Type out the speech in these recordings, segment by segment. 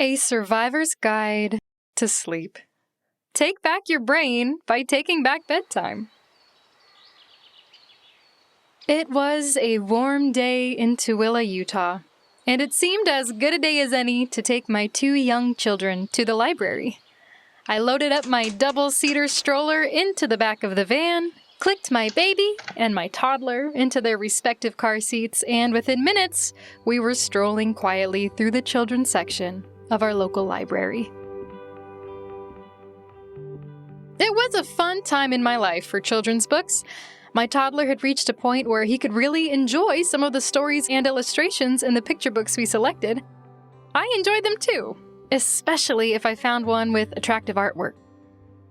A Survivor's Guide to Sleep. Take back your brain by taking back bedtime. It was a warm day in Tooele, Utah, and it seemed as good a day as any to take my 2 young children to the library. I loaded up my double-seater stroller into the back of the van, clicked my baby and my toddler into their respective car seats, and within minutes, we were strolling quietly through the children's section of our local library. It was a fun time in my life for children's books. My toddler had reached a point where he could really enjoy some of the stories and illustrations in the picture books we selected. I enjoyed them too, especially if I found one with attractive artwork.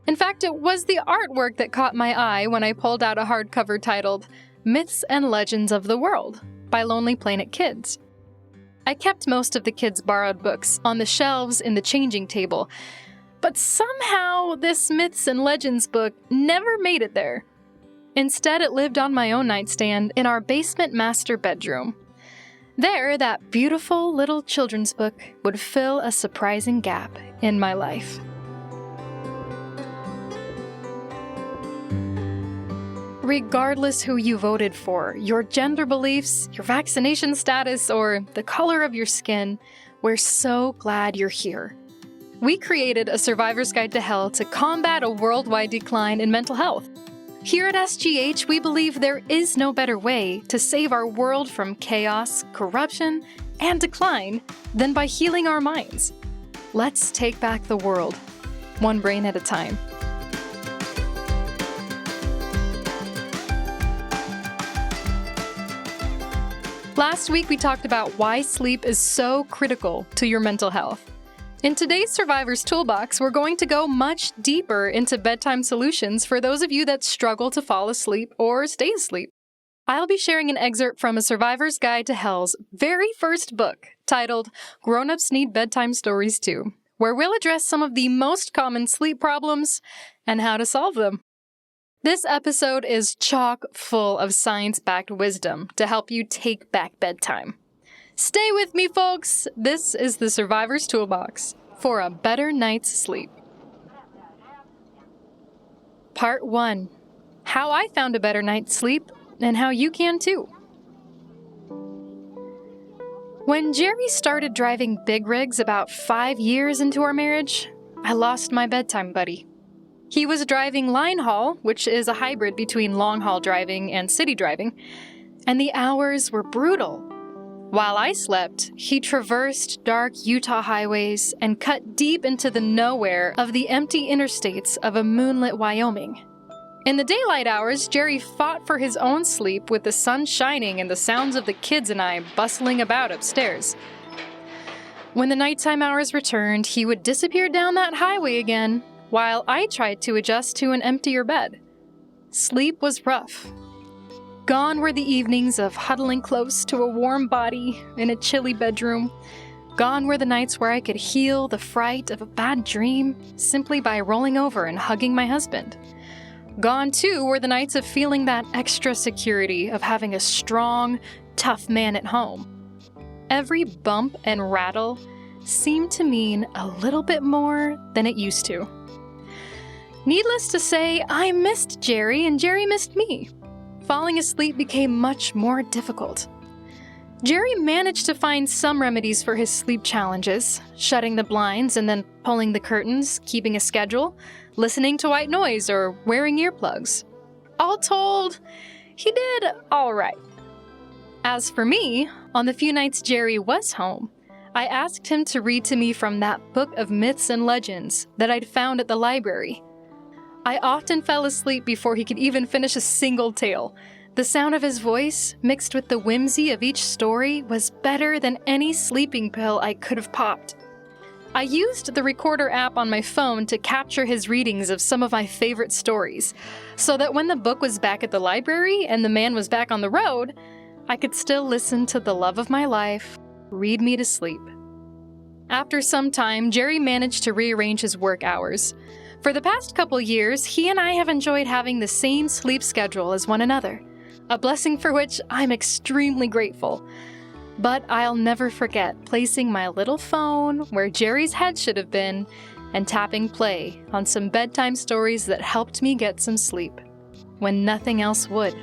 In fact, it was the artwork that caught my eye when I pulled out a hardcover titled Myths and Legends of the World by Lonely Planet Kids. I kept most of the kids' borrowed books on the shelves in the changing table, but somehow this Myths and Legends book never made it there. Instead, it lived on my own nightstand in our basement master bedroom. There, that beautiful little children's book would fill a surprising gap in my life. Regardless who you voted for, your gender beliefs, your vaccination status, or the color of your skin, we're so glad you're here. We created a Survivor's Guide to Hell to combat a worldwide decline in mental health. Here at SGH, we believe there is no better way to save our world from chaos, corruption, and decline than by healing our minds. Let's take back the world, one brain at a time. Last week, we talked about why sleep is so critical to your mental health. In today's Survivor's Toolbox, we're going to go much deeper into bedtime solutions for those of you that struggle to fall asleep or stay asleep. I'll be sharing an excerpt from A Survivor's Guide to Hell's very first book, titled Grown-Ups Need Bedtime Stories Too, where we'll address some of the most common sleep problems and how to solve them. This episode is chock full of science-backed wisdom to help you take back bedtime. Stay with me, folks! This is the Survivor's Toolbox for a better night's sleep. Part 1. How I found a better night's sleep, and how you can too. When Jerry started driving big rigs about 5 years into our marriage, I lost my bedtime buddy. He was driving line haul, which is a hybrid between long-haul driving and city driving, and the hours were brutal. While I slept, he traversed dark Utah highways and cut deep into the nowhere of the empty interstates of a moonlit Wyoming. In the daylight hours, Jerry fought for his own sleep with the sun shining and the sounds of the kids and I bustling about upstairs. When the nighttime hours returned, he would disappear down that highway again, while I tried to adjust to an emptier bed. Sleep was rough. Gone were the evenings of huddling close to a warm body in a chilly bedroom. Gone were the nights where I could heal the fright of a bad dream simply by rolling over and hugging my husband. Gone, too, were the nights of feeling that extra security of having a strong, tough man at home. Every bump and rattle seemed to mean a little bit more than it used to. Needless to say, I missed Jerry and Jerry missed me. Falling asleep became much more difficult. Jerry managed to find some remedies for his sleep challenges, shutting the blinds and then pulling the curtains, keeping a schedule, listening to white noise, or wearing earplugs. All told, he did all right. As for me, on the few nights Jerry was home, I asked him to read to me from that book of myths and legends that I'd found at the library. I often fell asleep before he could even finish a single tale. The sound of his voice, mixed with the whimsy of each story, was better than any sleeping pill I could have popped. I used the recorder app on my phone to capture his readings of some of my favorite stories, so that when the book was back at the library and the man was back on the road, I could still listen to the love of my life read me to sleep. After some time, Jerry managed to rearrange his work hours. For the past couple years, he and I have enjoyed having the same sleep schedule as one another, a blessing for which I'm extremely grateful. But I'll never forget placing my little phone where Jerry's head should have been and tapping play on some bedtime stories that helped me get some sleep when nothing else would.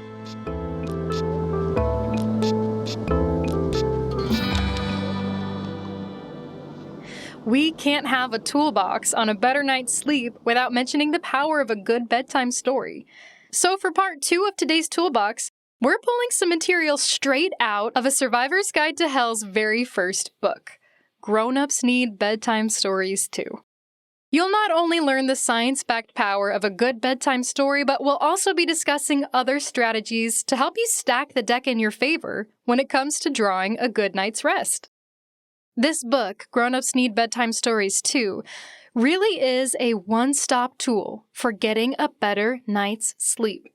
We can't have a toolbox on a better night's sleep without mentioning the power of a good bedtime story. So for part 2 of today's toolbox, we're pulling some material straight out of A Survivor's Guide to Hell's very first book, Grown-Ups Need Bedtime Stories Too. You'll not only learn the science-backed power of a good bedtime story, but we'll also be discussing other strategies to help you stack the deck in your favor when it comes to drawing a good night's rest. This book, Grown-Ups Need Bedtime Stories Too, really is a one-stop tool for getting a better night's sleep.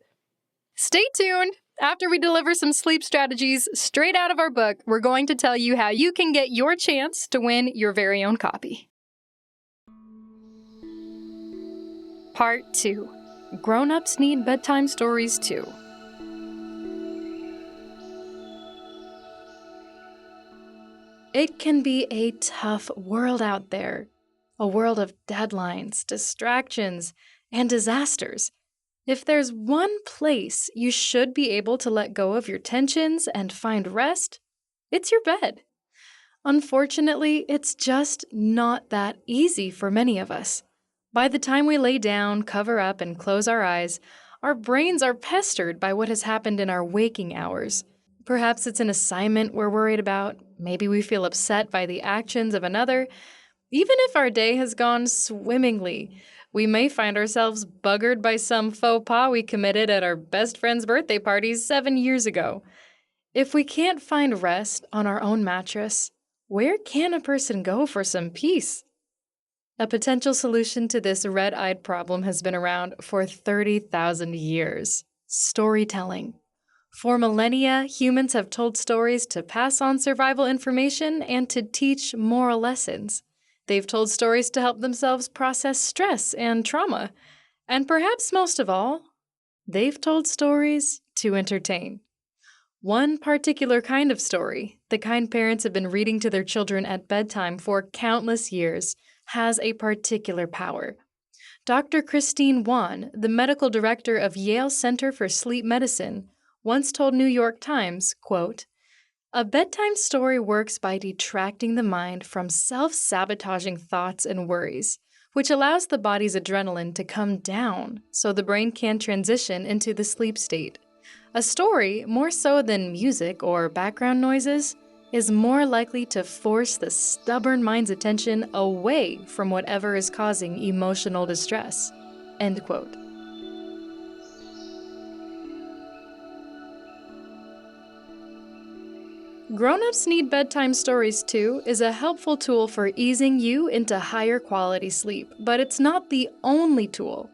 Stay tuned! After we deliver some sleep strategies straight out of our book, we're going to tell you how you can get your chance to win your very own copy. Part 2. Grown-Ups Need Bedtime Stories Too. It can be a tough world out there, a world of deadlines, distractions, and disasters. If there's one place you should be able to let go of your tensions and find rest, it's your bed. Unfortunately, it's just not that easy for many of us. By the time we lay down, cover up, and close our eyes, our brains are pestered by what has happened in our waking hours. Perhaps it's an assignment we're worried about. Maybe we feel upset by the actions of another. Even if our day has gone swimmingly, we may find ourselves buggered by some faux pas we committed at our best friend's birthday party 7 years ago. If we can't find rest on our own mattress, where can a person go for some peace? A potential solution to this red-eyed problem has been around for 30,000 years: storytelling. For millennia, humans have told stories to pass on survival information and to teach moral lessons. They've told stories to help themselves process stress and trauma. And perhaps most of all, they've told stories to entertain. One particular kind of story, the kind parents have been reading to their children at bedtime for countless years, has a particular power. Dr. Christine Wan, the medical director of Yale Center for Sleep Medicine, once told New York Times, quote, "A bedtime story works by detracting the mind from self-sabotaging thoughts and worries, which allows the body's adrenaline to come down so the brain can transition into the sleep state. A story, more so than music or background noises, is more likely to force the stubborn mind's attention away from whatever is causing emotional distress." End quote. Grown-Ups Need Bedtime Stories Too is a helpful tool for easing you into higher quality sleep, but it's not the only tool.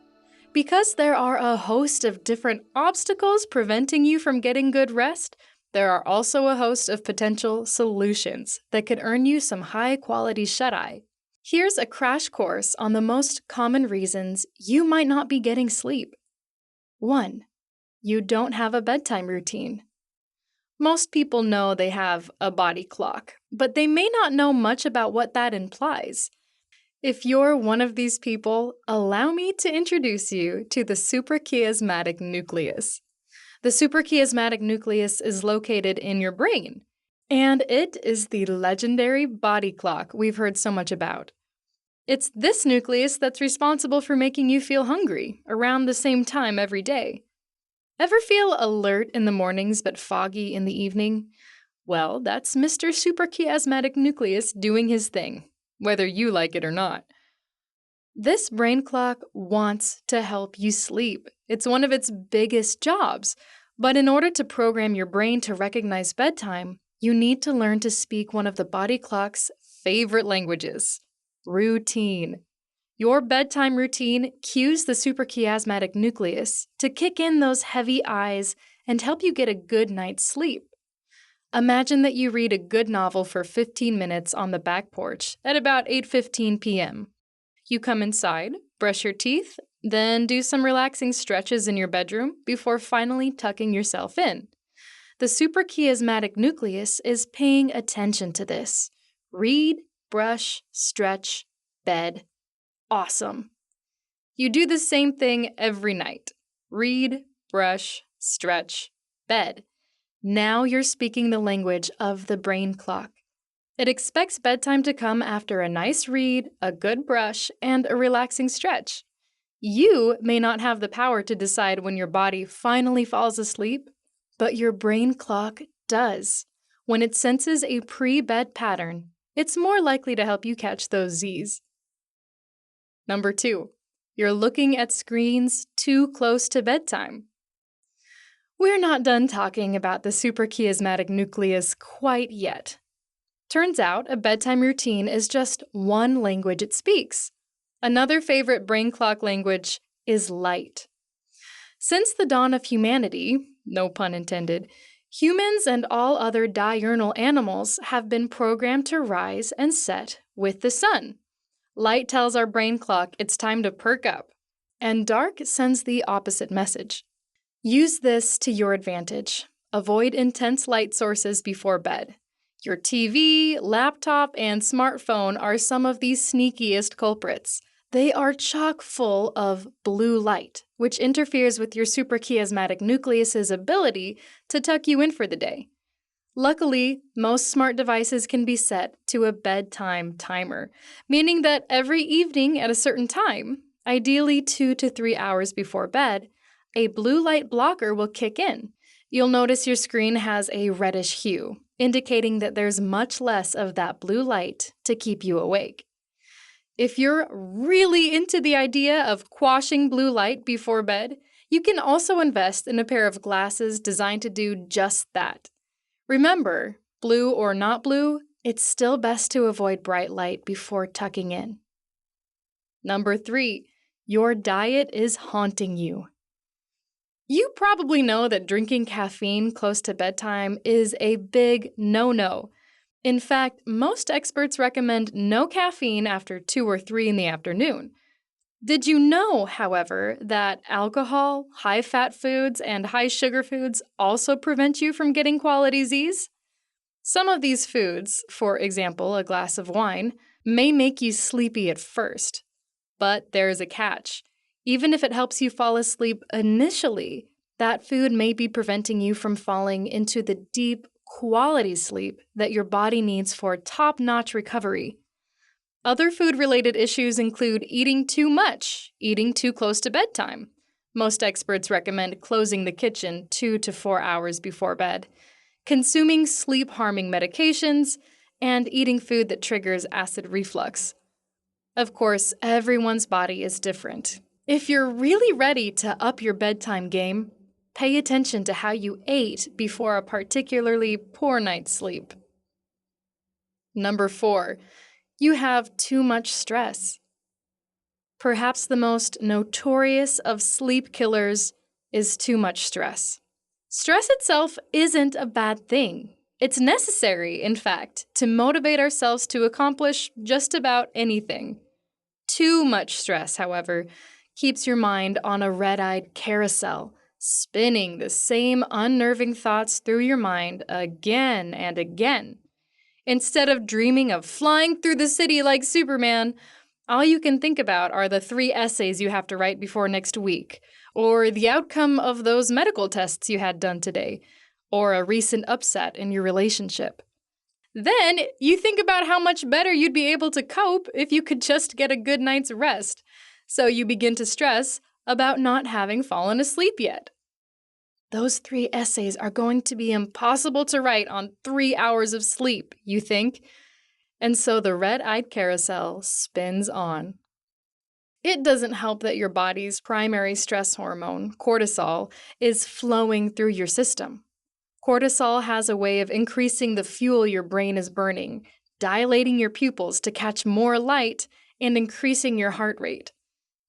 Because there are a host of different obstacles preventing you from getting good rest, there are also a host of potential solutions that could earn you some high-quality shut-eye. Here's a crash course on the most common reasons you might not be getting sleep. 1. You don't have a bedtime routine. Most people know they have a body clock, but they may not know much about what that implies. If you're one of these people, allow me to introduce you to the suprachiasmatic nucleus. The suprachiasmatic nucleus is located in your brain, and it is the legendary body clock we've heard so much about. It's this nucleus that's responsible for making you feel hungry around the same time every day. Ever feel alert in the mornings but foggy in the evening? Well, that's Mr. Suprachiasmatic Nucleus doing his thing, whether you like it or not. This brain clock wants to help you sleep. It's one of its biggest jobs. But in order to program your brain to recognize bedtime, you need to learn to speak one of the body clock's favorite languages: routine. Your bedtime routine cues the suprachiasmatic nucleus to kick in those heavy eyes and help you get a good night's sleep. Imagine that you read a good novel for 15 minutes on the back porch at about 8:15 p.m. You come inside, brush your teeth, then do some relaxing stretches in your bedroom before finally tucking yourself in. The suprachiasmatic nucleus is paying attention to this. Read, brush, stretch, bed. Awesome. You do the same thing every night. Read, brush, stretch, bed. Now you're speaking the language of the brain clock. It expects bedtime to come after a nice read, a good brush, and a relaxing stretch. You may not have the power to decide when your body finally falls asleep, but your brain clock does. When it senses a pre-bed pattern, it's more likely to help you catch those Z's. Number 2, you're looking at screens too close to bedtime. We're not done talking about the suprachiasmatic nucleus quite yet. Turns out a bedtime routine is just one language it speaks. Another favorite brain clock language is light. Since the dawn of humanity, no pun intended, humans and all other diurnal animals have been programmed to rise and set with the sun. Light tells our brain clock it's time to perk up, and dark sends the opposite message. Use this to your advantage. Avoid intense light sources before bed. Your TV, laptop, and smartphone are some of the sneakiest culprits. They are chock full of blue light, which interferes with your suprachiasmatic nucleus's ability to tuck you in for the day. Luckily, most smart devices can be set to a bedtime timer, meaning that every evening at a certain time, ideally 2 to 3 hours before bed, a blue light blocker will kick in. You'll notice your screen has a reddish hue, indicating that there's much less of that blue light to keep you awake. If you're really into the idea of quashing blue light before bed, you can also invest in a pair of glasses designed to do just that. Remember, blue or not blue, it's still best to avoid bright light before tucking in. Number 3, your diet is haunting you. You probably know that drinking caffeine close to bedtime is a big no-no. In fact, most experts recommend no caffeine after 2 or 3 in the afternoon. Did you know, however, that alcohol, high-fat foods, and high-sugar foods also prevent you from getting quality Z's? Some of these foods, for example, a glass of wine, may make you sleepy at first. But there's a catch. Even if it helps you fall asleep initially, that food may be preventing you from falling into the deep, quality sleep that your body needs for top-notch recovery. Other food-related issues include eating too much, eating too close to bedtime. Most experts recommend closing the kitchen 2 to 4 hours before bed, consuming sleep-harming medications, and eating food that triggers acid reflux. Of course, everyone's body is different. If you're really ready to up your bedtime game, pay attention to how you ate before a particularly poor night's sleep. Number 4, you have too much stress. Perhaps the most notorious of sleep killers is too much stress. Stress itself isn't a bad thing. It's necessary, in fact, to motivate ourselves to accomplish just about anything. Too much stress, however, keeps your mind on a red-eyed carousel, spinning the same unnerving thoughts through your mind again and again. Instead of dreaming of flying through the city like Superman, all you can think about are the 3 essays you have to write before next week, or the outcome of those medical tests you had done today, or a recent upset in your relationship. Then you think about how much better you'd be able to cope if you could just get a good night's rest. So you begin to stress about not having fallen asleep yet. Those 3 essays are going to be impossible to write on 3 hours of sleep, you think? And so the red-eyed carousel spins on. It doesn't help that your body's primary stress hormone, cortisol, is flowing through your system. Cortisol has a way of increasing the fuel your brain is burning, dilating your pupils to catch more light, and increasing your heart rate.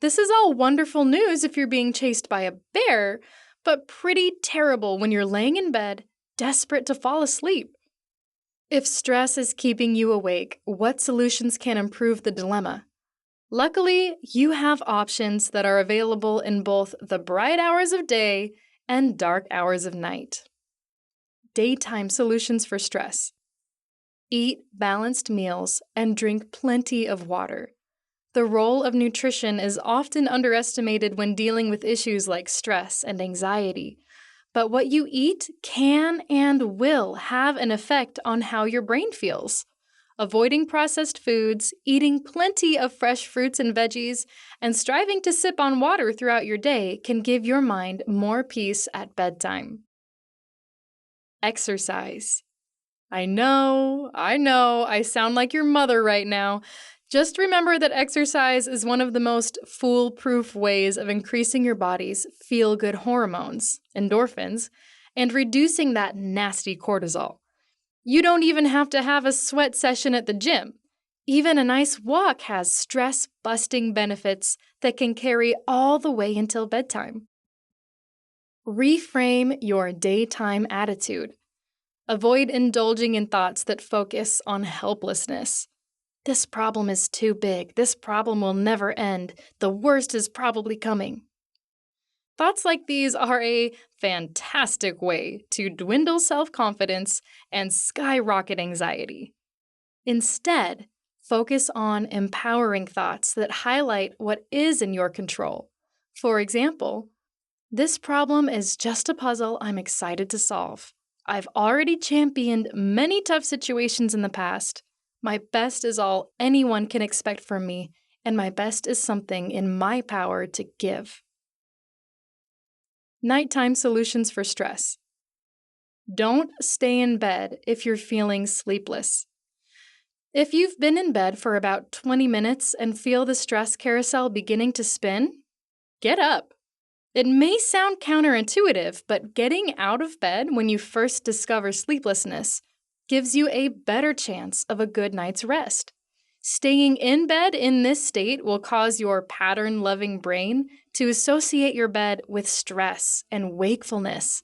This is all wonderful news if you're being chased by a bear, but pretty terrible when you're laying in bed, desperate to fall asleep. If stress is keeping you awake, what solutions can improve the dilemma? Luckily, you have options that are available in both the bright hours of day and dark hours of night. daytime solutions for stress. Eat balanced meals and drink plenty of water. The role of nutrition is often underestimated when dealing with issues like stress and anxiety, but what you eat can and will have an effect on how your brain feels. Avoiding processed foods, eating plenty of fresh fruits and veggies, and striving to sip on water throughout your day can give your mind more peace at bedtime. Exercise. I know, I sound like your mother right now. Just remember that exercise is one of the most foolproof ways of increasing your body's feel-good hormones, endorphins, and reducing that nasty cortisol. You don't even have to have a sweat session at the gym. Even a nice walk has stress-busting benefits that can carry all the way until bedtime. Reframe your daytime attitude. Avoid indulging in thoughts that focus on helplessness. This problem is too big. This problem will never end. The worst is probably coming. Thoughts like these are a fantastic way to dwindle self-confidence and skyrocket anxiety. Instead, focus on empowering thoughts that highlight what is in your control. For example, this problem is just a puzzle I'm excited to solve. I've already championed many tough situations in the past. My best is all anyone can expect from me, and my best is something in my power to give. Nighttime solutions for stress. Don't stay in bed if you're feeling sleepless. If you've been in bed for about 20 minutes and feel the stress carousel beginning to spin, get up. It may sound counterintuitive, but getting out of bed when you first discover sleeplessness gives you a better chance of a good night's rest. Staying in bed in this state will cause your pattern-loving brain to associate your bed with stress and wakefulness.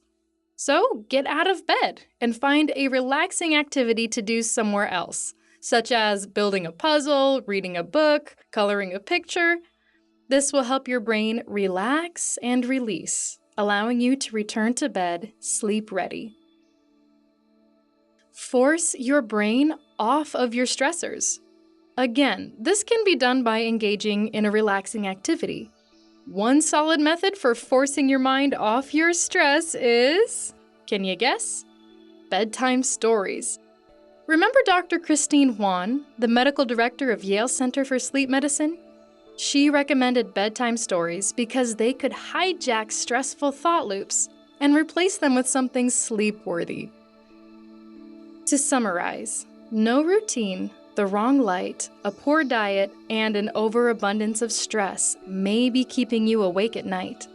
So get out of bed and find a relaxing activity to do somewhere else, such as building a puzzle, reading a book, coloring a picture. This will help your brain relax and release, allowing you to return to bed sleep-ready. Force your brain off of your stressors. Again, this can be done by engaging in a relaxing activity. One solid method for forcing your mind off your stress is, can you guess? Bedtime stories. Remember Dr. Christine Wan, the medical director of Yale Center for Sleep Medicine? She recommended bedtime stories because they could hijack stressful thought loops and replace them with something sleep-worthy. To summarize, no routine, the wrong light, a poor diet, and an overabundance of stress may be keeping you awake at night.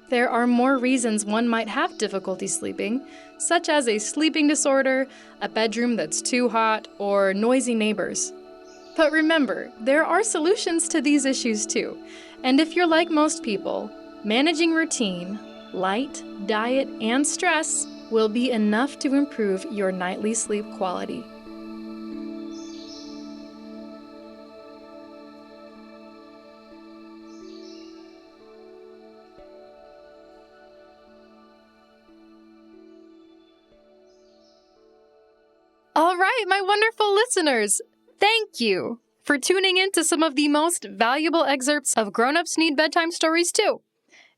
There are more reasons one might have difficulty sleeping, such as a sleeping disorder, a bedroom that's too hot, or noisy neighbors. But remember, there are solutions to these issues too, and if you're like most people, managing routine, light, diet, and stress will be enough to improve your nightly sleep quality. All right, my wonderful listeners, thank you for tuning in to some of the most valuable excerpts of Grown-Ups Need Bedtime Stories Too.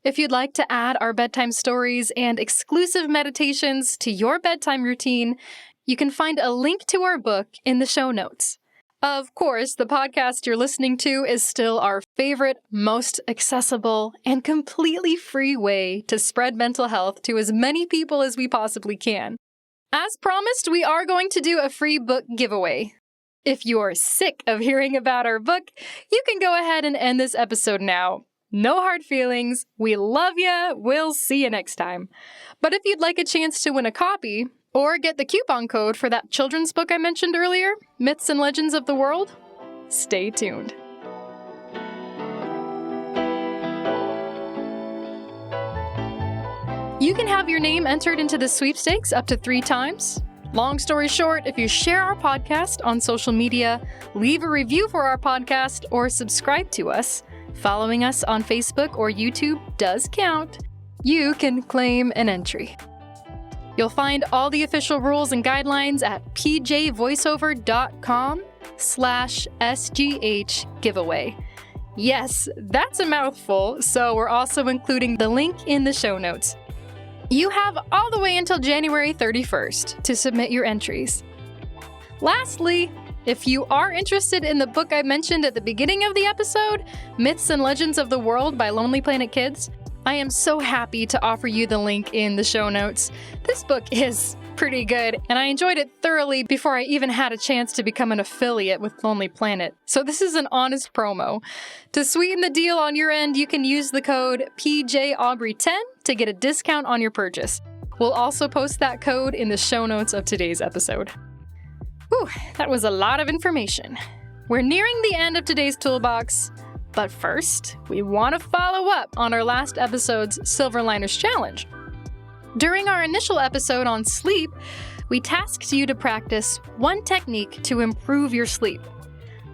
If you'd like to add our bedtime stories and exclusive meditations to your bedtime routine, you can find a link to our book in the show notes. Of course, the podcast you're listening to is still our favorite, most accessible, and completely free way to spread mental health to as many people as we possibly can. As promised, we are going to do a free book giveaway. If you're sick of hearing about our book, you can go ahead and end this episode now. No hard feelings. We love ya. We'll see you next time. But if you'd like a chance to win a copy, or get the coupon code for that children's book I mentioned earlier, Myths and Legends of the World, stay tuned. You can have your name entered into the sweepstakes up to 3 times. Long story short, if you share our podcast on social media, leave a review for our podcast, or subscribe to us, following us on Facebook or YouTube does count, you can claim an entry. You'll find all the official rules and guidelines at pjvoiceover.com/SGH giveaway. Yes, that's a mouthful, so we're also including the link in the show notes. You have all the way until January 31st to submit your entries. Lastly, if you are interested in the book I mentioned at the beginning of the episode, Myths and Legends of the World by Lonely Planet Kids, I am so happy to offer you the link in the show notes. This book is pretty good, and I enjoyed it thoroughly before I even had a chance to become an affiliate with Lonely Planet. So this is an honest promo. To sweeten the deal on your end, you can use the code PJ Aubrey 10 to get a discount on your purchase. We'll also post that code in the show notes of today's episode. Whew, that was a lot of information. We're nearing the end of today's toolbox, but first, we want to follow up on our last episode's Silver Liners Challenge. During our initial episode on sleep, we tasked you to practice one technique to improve your sleep.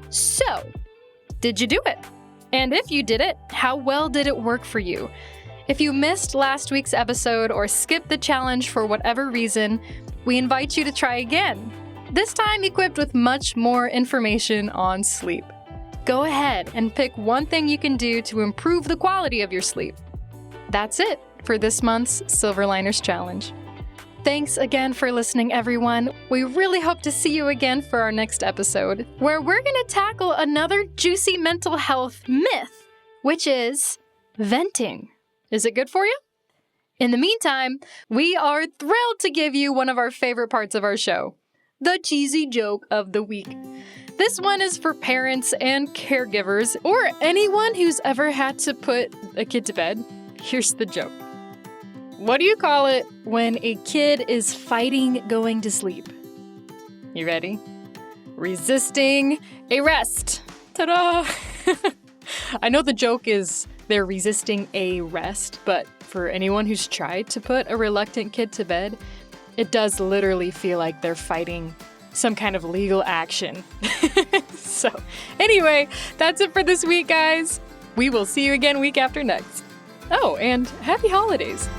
So, did you do it? And if you did it, how well did it work for you? If you missed last week's episode or skipped the challenge for whatever reason, we invite you to try again. This time equipped with much more information on sleep. Go ahead and pick one thing you can do to improve the quality of your sleep. That's it for this month's Silver Liners Challenge. Thanks again for listening, everyone. We really hope to see you again for our next episode, where we're going to tackle another juicy mental health myth, which is venting. Is it good for you? In the meantime, we are thrilled to give you one of our favorite parts of our show, the cheesy joke of the week. This one is for parents and caregivers, or anyone who's ever had to put a kid to bed. Here's the joke. What do you call it when a kid is fighting going to sleep? You ready? Resisting arrest. Ta-da! I know the joke is they're resisting a rest, but for anyone who's tried to put a reluctant kid to bed, it does literally feel like they're fighting some kind of legal action. So, anyway, that's it for this week, guys. We will see you again week after next. Oh, and happy holidays.